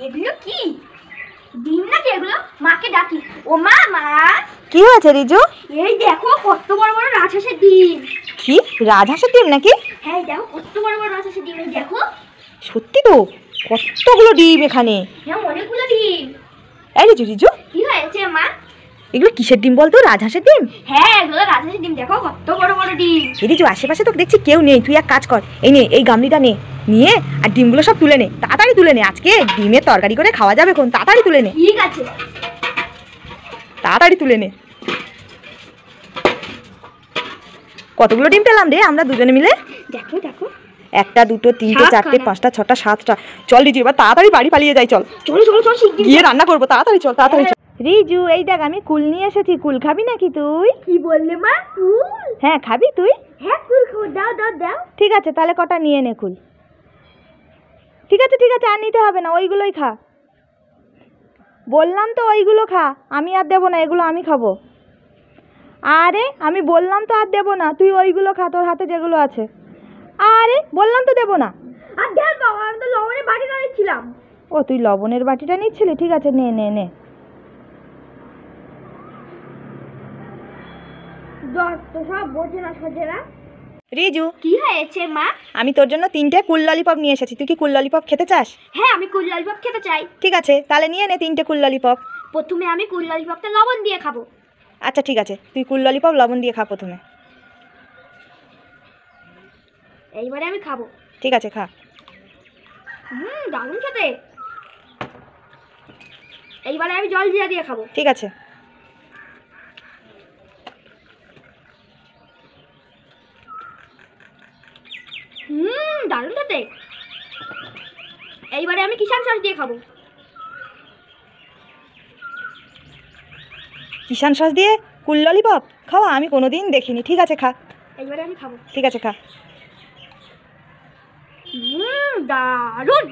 এগুলো কি ডিম নাকি? এগুলো মাকে ডাকি। ও মা, মা কি হয়েছে রিজু? এই দেখো কত বড় বড় রাজহাঁসের ডিম। কি রাজহাঁসের ডিম নাকি? হ্যাঁ দেখো কত বড় বড় রাজহাঁসের ডিম, এই দেখো। সত্যি তো, কতগুলো ডিম এখানে। হ্যাঁ অনেকগুলো ডিম। এই রিজু রিজু, কি হয়েছে মা? এগুলো কিসের ডিম বলতো? রাজহাঁসের ডিম? হ্যাঁ এগুলো রাজহাঁসের ডিম, দেখো কত বড় বড় ডিম। রিজু আশেপাশে তো দেখছি কেউ নেই, তুই এক কাজ কর, এই নে এই গামলিটা নে, নিয়ে আর ডিমগুলো সব তুলে নে, তাড়াতাড়ি তুলে নে, আজকে ডিমের তরকারি করে খাওয়া যাবে কোন, তাড়াতাড়ি তুলে নে। ঠিক আছে, তাড়াতাড়ি তুলে নে। কতগুলো ডিম পেলাম রে আমরা দুজনে মিলে? দেখো দেখো, একটা দুটো তিনটে চারটে পাঁচটা ছটা সাতটা। চল রিজু এবার তাড়াতাড়ি বাড়ি পালিয়ে যাই, চল চলো চলো চলো শিগগির গিয়ে রান্না করবো, তাড়াতাড়ি চল তাড়াতাড়ি চল। রিজু এই দেখ আমি কুল নিয়ে এসেছি, কুল খাবি নাকি তুই? কি বললে মা? কুল? হ্যাঁ খাবি তুই? হ্যাঁ কুল খাবো, দাও দাও দাও। ঠিক আছে তাহলে কটা নিয়ে নে কুল। ঠিক আছে ঠিক আছে, আর নিতে হবে না, ওইগুলোই খা। বললাম তো ওইগুলো খা, আমি আর দেবো না, এগুলো আমি খাবো। আরে আমি বললাম তো আর দেবো না, তুই ওইগুলো খা, তোর হাতে যেগুলো আছে। আরে বললাম তো দেবো না। আর দেখ বাবা, আমি তো লবণের বাটি নিচ্ছিলাম। ও তুই লবণের বাটিটা নিচ্ছিলি, ঠিক আছে নে নে নে। তো সব বোঝে না সোজে না। রিজু কি হয়েছে মা? আমি তোর জন্য 3টে কুল ললিপপ নিয়ে এসেছি, তুই কি কুল ললিপপ খেতে চাস? হ্যাঁ আমি কুল ললিপপ খেতে চাই। ঠিক আছে তাহলে নিয়ে নে 3টে কুল ললিপপ। প্রথমে আমি কুল ললিপপটা লবণ দিয়ে খাবো। আচ্ছা ঠিক আছে, তুই কুল ললিপপ লবণ দিয়ে খা প্রথমে। এইবারে আমি খাবো। ঠিক আছে খা। দারুণ খেতে। এইবারে আমি জল জিরা দিয়ে খাবো। ঠিক আছে। দারুণ খেতে। এইবারে আমি কিষান সস দিয়ে খাবো। কিষান সস দিয়ে কুল ললিপপ খাওয়া আমি কোনোদিন দেখিনি, ঠিক আছে খা। এইবারে আমি খাবো। ঠিক আছে খা। দারুণ।